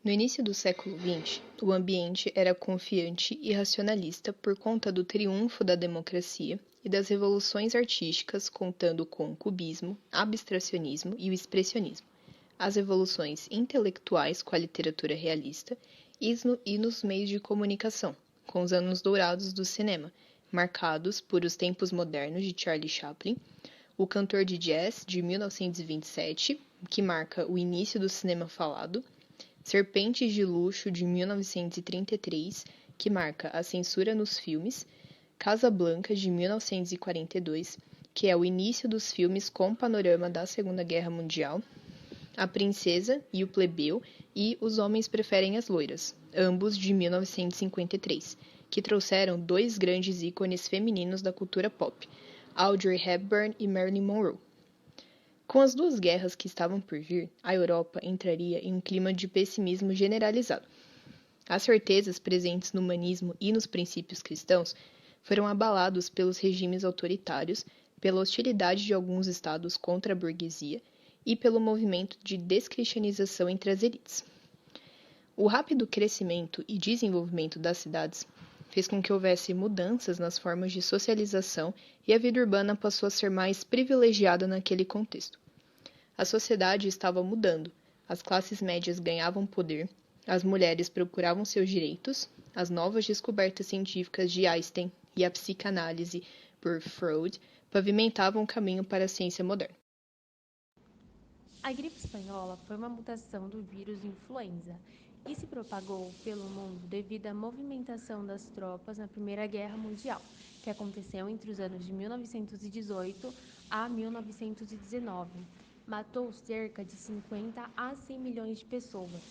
No início do século XX, o ambiente era confiante e racionalista por conta do triunfo da democracia e das revoluções artísticas, contando com o cubismo, abstracionismo e o expressionismo, as revoluções intelectuais com a literatura realista e nos meios de comunicação, com os anos dourados do cinema, marcados por Os Tempos Modernos de Charlie Chaplin, O Cantor de Jazz de 1927, que marca o início do cinema falado, Serpentes de Luxo de 1933, que marca a censura nos filmes, Casablanca de 1942, que é o início dos filmes com panorama da Segunda Guerra Mundial, A Princesa e o Plebeu e Os Homens Preferem as Loiras, ambos de 1953, que trouxeram dois grandes ícones femininos da cultura pop, Audrey Hepburn e Marilyn Monroe. Com as duas guerras que estavam por vir, a Europa entraria em um clima de pessimismo generalizado. As certezas presentes no humanismo e nos princípios cristãos foram abalados pelos regimes autoritários, pela hostilidade de alguns estados contra a burguesia e pelo movimento de descristianização entre as elites. O rápido crescimento e desenvolvimento das cidades fez com que houvesse mudanças nas formas de socialização e a vida urbana passou a ser mais privilegiada naquele contexto. A sociedade estava mudando, as classes médias ganhavam poder, as mulheres procuravam seus direitos, as novas descobertas científicas de Einstein e a psicanálise por Freud pavimentavam o caminho para a ciência moderna. A gripe espanhola foi uma mutação do vírus influenza e se propagou pelo mundo devido à movimentação das tropas na Primeira Guerra Mundial, que aconteceu entre os anos de 1918 a 1919. Matou cerca de 50 a 100 milhões de pessoas,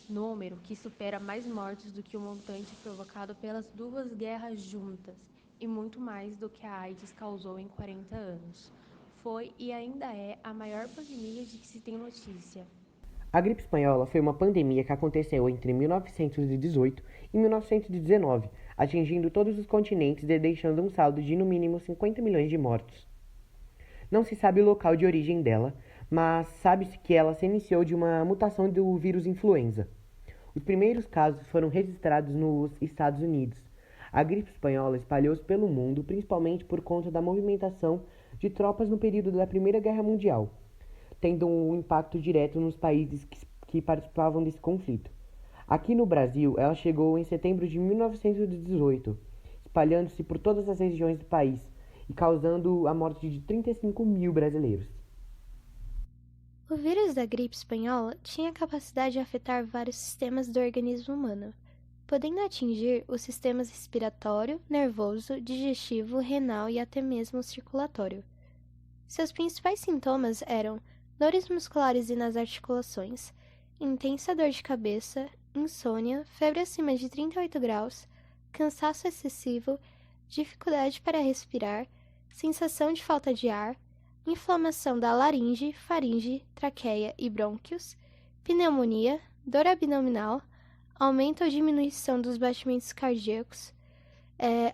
número que supera mais mortes do que o montante provocado pelas duas guerras juntas e muito mais do que a AIDS causou em 40 anos. Foi e ainda é a maior pandemia de que se tem notícia. A gripe espanhola foi uma pandemia que aconteceu entre 1918 e 1919, atingindo todos os continentes e deixando um saldo de no mínimo 50 milhões de mortos. Não se sabe o local de origem dela, mas sabe-se que ela se iniciou de uma mutação do vírus influenza. Os primeiros casos foram registrados nos Estados Unidos. A gripe espanhola espalhou-se pelo mundo, principalmente por conta da movimentação de tropas no período da Primeira Guerra Mundial, tendo um impacto direto nos países que participavam desse conflito. Aqui no Brasil, ela chegou em setembro de 1918, espalhando-se por todas as regiões do país e causando a morte de 35 mil brasileiros. O vírus da gripe espanhola tinha a capacidade de afetar vários sistemas do organismo humano, podendo atingir os sistemas respiratório, nervoso, digestivo, renal e até mesmo circulatório. Seus principais sintomas eram dores musculares e nas articulações, intensa dor de cabeça, insônia, febre acima de 38 graus, cansaço excessivo, dificuldade para respirar, sensação de falta de ar, inflamação da laringe, faringe, traqueia e brônquios, pneumonia, dor abdominal, aumento ou diminuição dos batimentos cardíacos,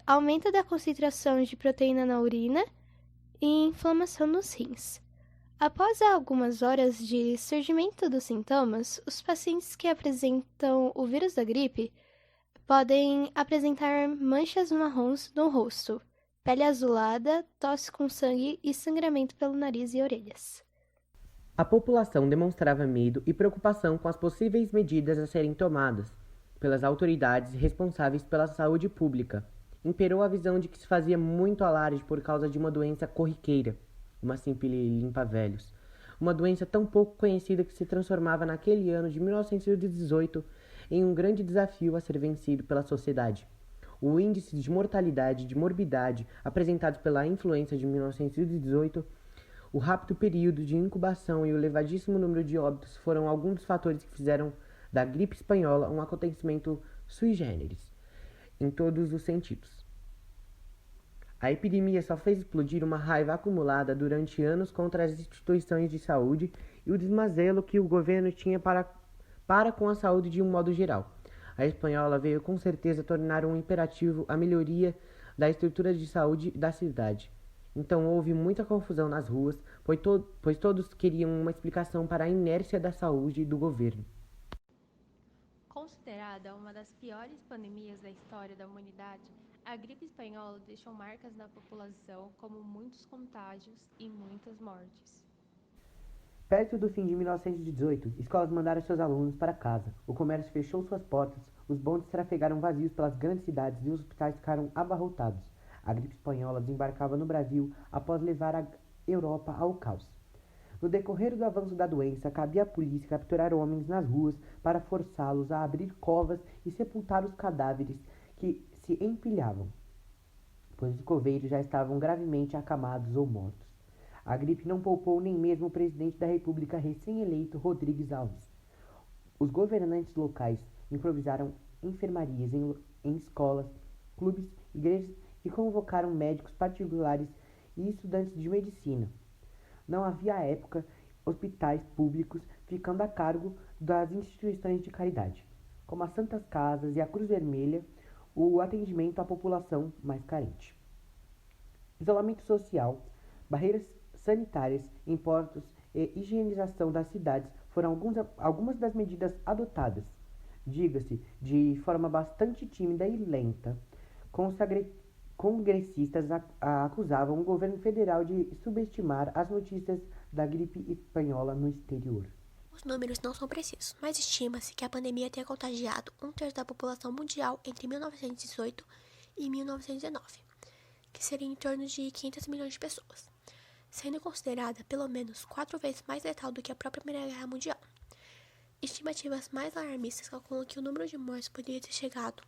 aumento da concentração de proteína na urina e inflamação nos rins. Após algumas horas de surgimento dos sintomas, os pacientes que apresentam o vírus da gripe podem apresentar manchas marrons no rosto, pele azulada, tosse com sangue e sangramento pelo nariz e orelhas. A população demonstrava medo e preocupação com as possíveis medidas a serem tomadas pelas autoridades responsáveis pela saúde pública. Imperou a visão de que se fazia muito alarde por causa de uma doença corriqueira, uma simples limpa-velhos, uma doença tão pouco conhecida que se transformava naquele ano de 1918 em um grande desafio a ser vencido pela sociedade. O índice de mortalidade e de morbidade apresentados pela influenza de 1918, o rápido período de incubação e o elevadíssimo número de óbitos foram alguns dos fatores que fizeram da gripe espanhola um acontecimento sui generis, em todos os sentidos. A epidemia só fez explodir uma raiva acumulada durante anos contra as instituições de saúde e o desmazelo que o governo tinha para com a saúde de um modo geral. A espanhola veio com certeza tornar um imperativo a melhoria da estrutura de saúde da cidade. Então houve muita confusão nas ruas, pois todos queriam uma explicação para a inércia da saúde do governo. Considerada uma das piores pandemias da história da humanidade, a gripe espanhola deixou marcas na população como muitos contágios e muitas mortes. Perto do fim de 1918, escolas mandaram seus alunos para casa, o comércio fechou suas portas, os bondes trafegaram vazios pelas grandes cidades e os hospitais ficaram abarrotados. A gripe espanhola desembarcava no Brasil após levar a Europa ao caos. No decorrer do avanço da doença, cabia à polícia capturar homens nas ruas para forçá-los a abrir covas e sepultar os cadáveres que se empilhavam, pois os coveiros já estavam gravemente acamados ou mortos. A gripe não poupou nem mesmo o presidente da República recém-eleito Rodrigues Alves. Os governantes locais improvisaram enfermarias em escolas, clubes, igrejas e convocaram médicos particulares e estudantes de medicina. Não havia à época hospitais públicos, ficando a cargo das instituições de caridade, como as Santas Casas e a Cruz Vermelha, o atendimento à população mais carente. Isolamento social, barreiras sanitárias em portos e higienização das cidades foram algumas das medidas adotadas. Diga-se, de forma bastante tímida e lenta, congressistas acusavam o governo federal de subestimar as notícias da gripe espanhola no exterior. Os números não são precisos, mas estima-se que a pandemia tenha contagiado 1/3 da população mundial entre 1918 e 1919, que seria em torno de 500 milhões de pessoas, sendo considerada pelo menos 4 vezes mais letal do que a própria Primeira Guerra Mundial. Estimativas mais alarmistas calculam que o número de mortes poderia ter chegado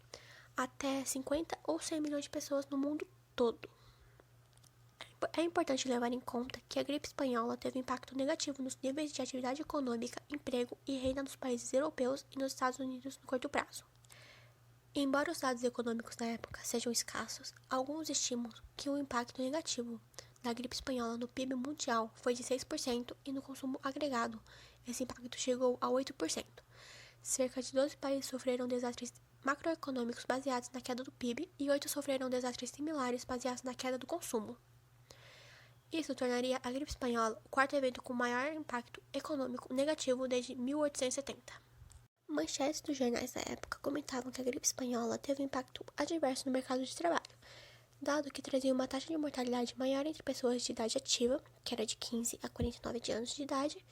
até 50 ou 100 milhões de pessoas no mundo todo. É importante levar em conta que a gripe espanhola teve impacto negativo nos níveis de atividade econômica, emprego e renda nos países europeus e nos Estados Unidos no curto prazo. Embora os dados econômicos na época sejam escassos, alguns estimam que o impacto negativo da gripe espanhola no PIB mundial foi de 6% e no consumo agregado esse impacto chegou a 8%. Cerca de 12 países sofreram desastres macroeconômicos baseados na queda do PIB e 8 sofreram desastres similares baseados na queda do consumo. Isso tornaria a gripe espanhola o quarto evento com maior impacto econômico negativo desde 1870. Manchetes dos jornais da época comentavam que a gripe espanhola teve um impacto adverso no mercado de trabalho, dado que trazia uma taxa de mortalidade maior entre pessoas de idade ativa, que era de 15 a 49 anos de idade,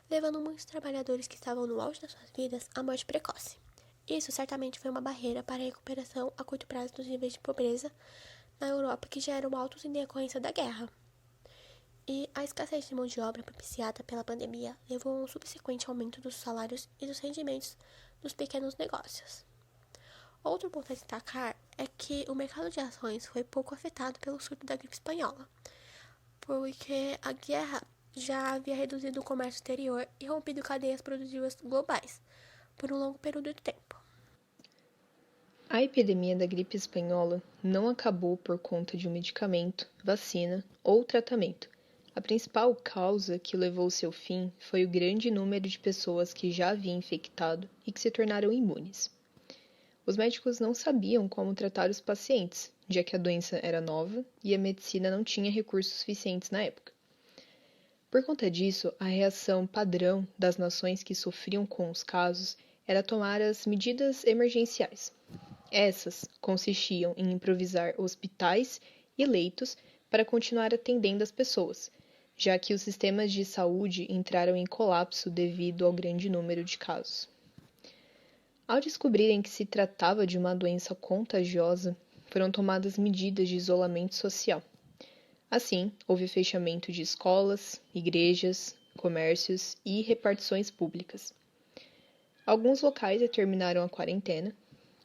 levando muitos trabalhadores que estavam no auge das suas vidas à morte precoce. Isso certamente foi uma barreira para a recuperação a curto prazo dos níveis de pobreza na Europa, que já eram altos em decorrência da guerra. E a escassez de mão de obra propiciada pela pandemia levou a um subsequente aumento dos salários e dos rendimentos dos pequenos negócios. Outro ponto a destacar é que o mercado de ações foi pouco afetado pelo surto da gripe espanhola, porque a guerra já havia reduzido o comércio exterior e rompido cadeias produtivas globais por um longo período de tempo. A epidemia da gripe espanhola não acabou por conta de um medicamento, vacina ou tratamento. A principal causa que levou ao seu fim foi o grande número de pessoas que já haviam infectado e que se tornaram imunes. Os médicos não sabiam como tratar os pacientes, já que a doença era nova e a medicina não tinha recursos suficientes na época. Por conta disso, a reação padrão das nações que sofriam com os casos era tomar as medidas emergenciais. Essas consistiam em improvisar hospitais e leitos para continuar atendendo as pessoas, já que os sistemas de saúde entraram em colapso devido ao grande número de casos. Ao descobrirem que se tratava de uma doença contagiosa, foram tomadas medidas de isolamento social. Assim, houve fechamento de escolas, igrejas, comércios e repartições públicas. Alguns locais determinaram a quarentena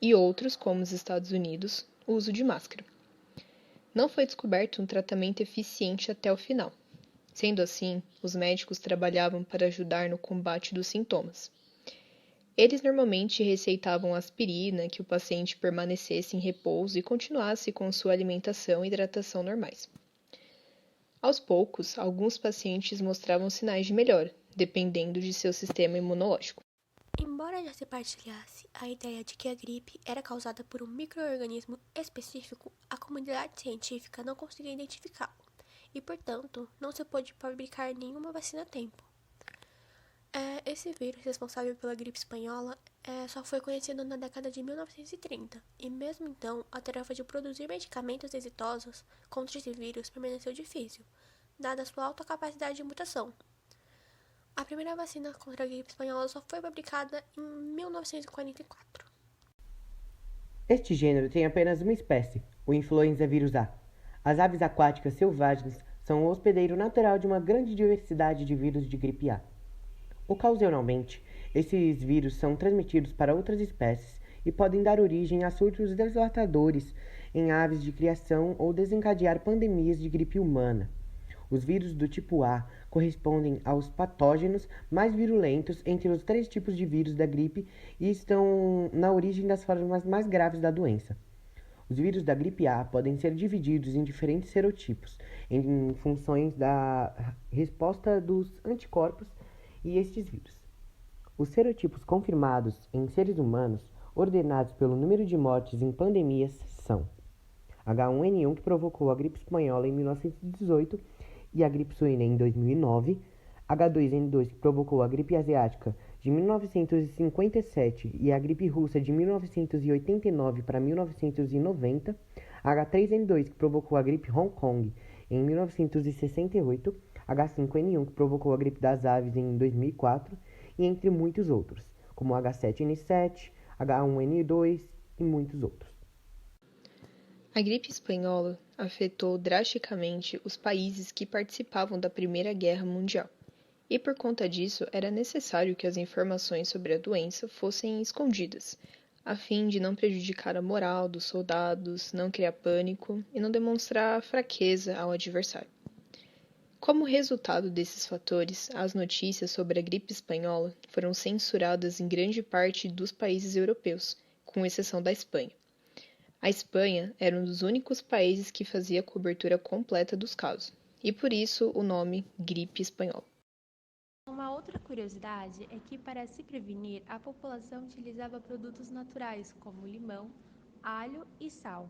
e outros, como os Estados Unidos, o uso de máscara. Não foi descoberto um tratamento eficiente até o final. Sendo assim, os médicos trabalhavam para ajudar no combate dos sintomas. Eles normalmente receitavam aspirina, que o paciente permanecesse em repouso e continuasse com sua alimentação e hidratação normais. Aos poucos, alguns pacientes mostravam sinais de melhora, dependendo de seu sistema imunológico. Embora já se partilhasse a ideia de que a gripe era causada por um micro-organismo específico, a comunidade científica não conseguia identificá-lo e, portanto, não se pôde fabricar nenhuma vacina a tempo. Esse vírus responsável pela gripe espanhola só foi conhecido na década de 1930, e mesmo então, a tarefa de produzir medicamentos exitosos contra esse vírus permaneceu difícil, dada sua alta capacidade de mutação. A primeira vacina contra a gripe espanhola só foi fabricada em 1944. Este gênero tem apenas uma espécie, o influenza vírus A. As aves aquáticas selvagens são o hospedeiro natural de uma grande diversidade de vírus de gripe A. Ocasionalmente, esses vírus são transmitidos para outras espécies e podem dar origem a surtos devastadores em aves de criação ou desencadear pandemias de gripe humana. Os vírus do tipo A correspondem aos patógenos mais virulentos entre os 3 tipos de vírus da gripe e estão na origem das formas mais graves da doença. Os vírus da gripe A podem ser divididos em diferentes serotipos, em funções da resposta dos anticorpos e estes vírus. Os serotipos confirmados em seres humanos, ordenados pelo número de mortes em pandemias, são H1N1, que provocou a gripe espanhola em 1918 e a gripe suína em 2009, H2N2, que provocou a gripe asiática de 1957 e a gripe russa de 1989 para 1990, H3N2, que provocou a gripe Hong Kong em 1968, H5N1, que provocou a gripe das aves em 2004, e entre muitos outros, como H7N7, H1N2 e muitos outros. A gripe espanhola afetou drasticamente os países que participavam da Primeira Guerra Mundial, e por conta disso era necessário que as informações sobre a doença fossem escondidas, a fim de não prejudicar a moral dos soldados, não criar pânico e não demonstrar fraqueza ao adversário. Como resultado desses fatores, as notícias sobre a gripe espanhola foram censuradas em grande parte dos países europeus, com exceção da Espanha. A Espanha era um dos únicos países que fazia a cobertura completa dos casos, e por isso o nome gripe espanhola. Uma outra curiosidade é que, para se prevenir, a população utilizava produtos naturais como limão, alho e sal.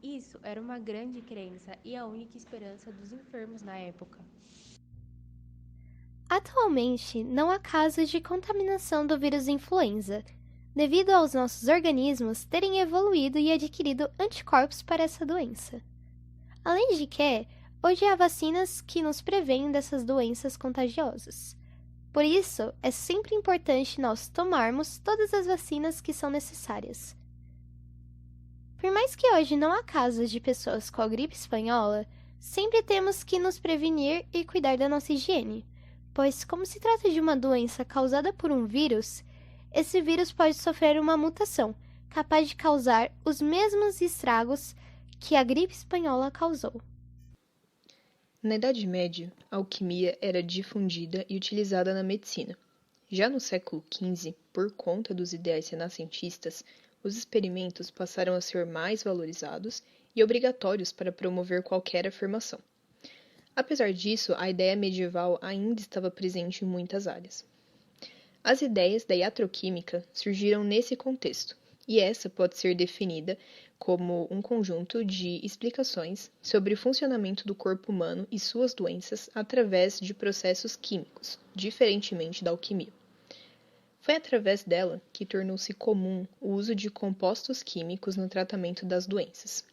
Isso era uma grande crença e a única esperança dos enfermos na época. Atualmente, não há casos de contaminação do vírus influenza, devido aos nossos organismos terem evoluído e adquirido anticorpos para essa doença. Além de que, hoje há vacinas que nos prevêem dessas doenças contagiosas. Por isso, é sempre importante nós tomarmos todas as vacinas que são necessárias. Por mais que hoje não há casos de pessoas com a gripe espanhola, sempre temos que nos prevenir e cuidar da nossa higiene, pois, como se trata de uma doença causada por um vírus, esse vírus pode sofrer uma mutação, capaz de causar os mesmos estragos que a gripe espanhola causou. Na Idade Média, a alquimia era difundida e utilizada na medicina. Já no século XV, por conta dos ideais renascentistas, os experimentos passaram a ser mais valorizados e obrigatórios para promover qualquer afirmação. Apesar disso, a ideia medieval ainda estava presente em muitas áreas. As ideias da iatroquímica surgiram nesse contexto, e essa pode ser definida como um conjunto de explicações sobre o funcionamento do corpo humano e suas doenças através de processos químicos, diferentemente da alquimia. Foi através dela que tornou-se comum o uso de compostos químicos no tratamento das doenças.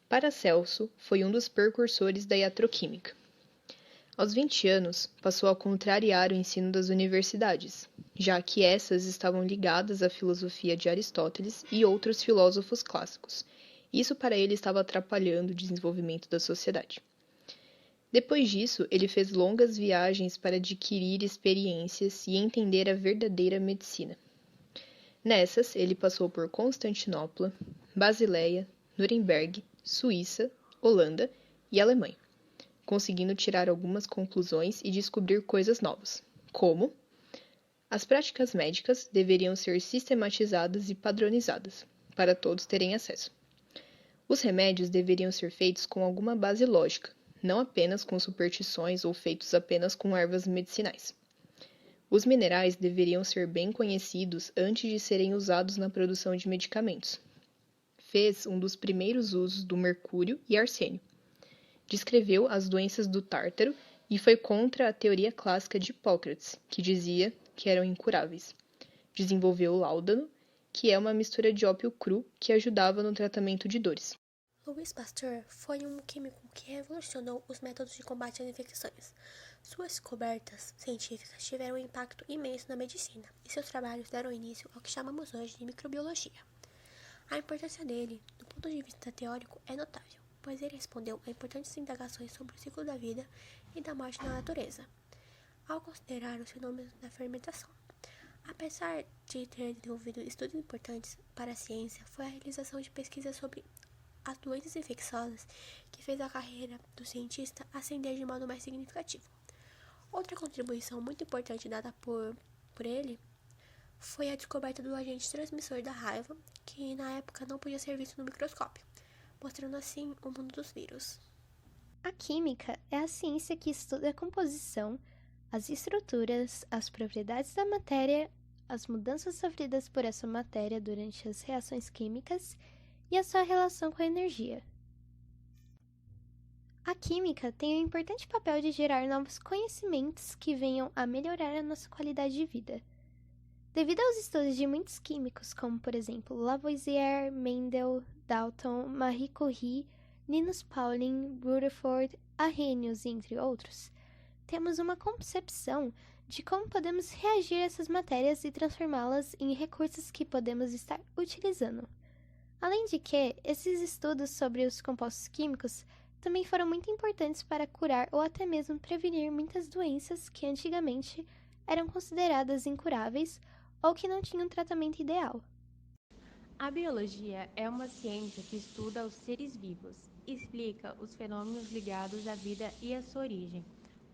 Paracelso foi um dos precursores da iatroquímica. Aos 20 anos, passou a contrariar o ensino das universidades, já que essas estavam ligadas à filosofia de Aristóteles e outros filósofos clássicos. Isso para ele estava atrapalhando o desenvolvimento da sociedade. Depois disso, ele fez longas viagens para adquirir experiências e entender a verdadeira medicina. Nessas, ele passou por Constantinopla, Basileia, Nuremberg, Suíça, Holanda e Alemanha, conseguindo tirar algumas conclusões e descobrir coisas novas, como as práticas médicas deveriam ser sistematizadas e padronizadas, para todos terem acesso. Os remédios deveriam ser feitos com alguma base lógica, não apenas com superstições ou feitos apenas com ervas medicinais. Os minerais deveriam ser bem conhecidos antes de serem usados na produção de medicamentos. Fez um dos primeiros usos do mercúrio e arsênio. Descreveu as doenças do tártaro e foi contra a teoria clássica de Hipócrates, que dizia que eram incuráveis. Desenvolveu o láudano, que é uma mistura de ópio cru que ajudava no tratamento de dores. Louis Pasteur foi um químico que revolucionou os métodos de combate às infecções. Suas descobertas científicas tiveram um impacto imenso na medicina, e seus trabalhos deram início ao que chamamos hoje de microbiologia. A importância dele, do ponto de vista teórico, é notável, pois ele respondeu a importantes indagações sobre o ciclo da vida e da morte na natureza, ao considerar os fenômenos da fermentação. Apesar de ter desenvolvido estudos importantes para a ciência, foi a realização de pesquisas sobre as doenças infecciosas que fez a carreira do cientista ascender de modo mais significativo. Outra contribuição muito importante dada por ele foi a descoberta do agente transmissor da raiva, que na época não podia ser visto no microscópio, mostrando assim o mundo dos vírus. A química é a ciência que estuda a composição, as estruturas, as propriedades da matéria, as mudanças sofridas por essa matéria durante as reações químicas e a sua relação com a energia. A química tem um importante papel de gerar novos conhecimentos que venham a melhorar a nossa qualidade de vida. Devido aos estudos de muitos químicos, como por exemplo Lavoisier, Mendel, Dalton, Marie Curie, Linus Pauling, Rutherford, Arrhenius, entre outros, temos uma concepção de como podemos reagir a essas matérias e transformá-las em recursos que podemos estar utilizando. Além de que, esses estudos sobre os compostos químicos também foram muito importantes para curar ou até mesmo prevenir muitas doenças que antigamente eram consideradas incuráveis ou que não tinham tratamento ideal. A biologia é uma ciência que estuda os seres vivos e explica os fenômenos ligados à vida e à sua origem.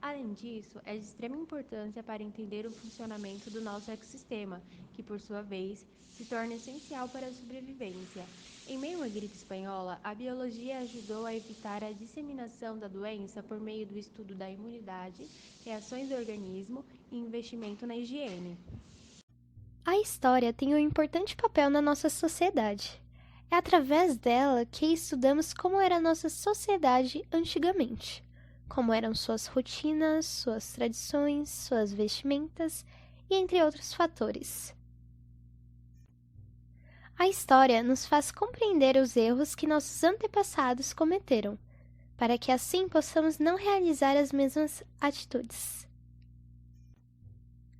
Além disso, é de extrema importância para entender o funcionamento do nosso ecossistema, que, por sua vez, se torna essencial para a sobrevivência. Em meio à gripe espanhola, a biologia ajudou a evitar a disseminação da doença por meio do estudo da imunidade, reações do organismo e investimento na higiene. A história tem um importante papel na nossa sociedade. É através dela que estudamos como era a nossa sociedade antigamente, como eram suas rotinas, suas tradições, suas vestimentas e entre outros fatores. A história nos faz compreender os erros que nossos antepassados cometeram, para que assim possamos não realizar as mesmas atitudes.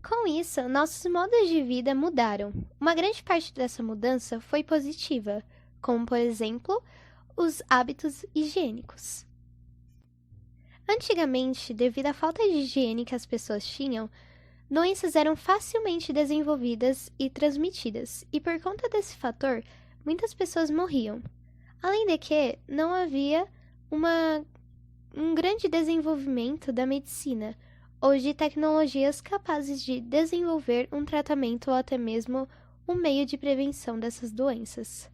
Com isso, nossos modos de vida mudaram. Uma grande parte dessa mudança foi positiva, como, por exemplo, os hábitos higiênicos. Antigamente, devido à falta de higiene que as pessoas tinham, doenças eram facilmente desenvolvidas e transmitidas, e por conta desse fator, muitas pessoas morriam. Além de que, não havia um grande desenvolvimento da medicina, ou de tecnologias capazes de desenvolver um tratamento ou até mesmo um meio de prevenção dessas doenças.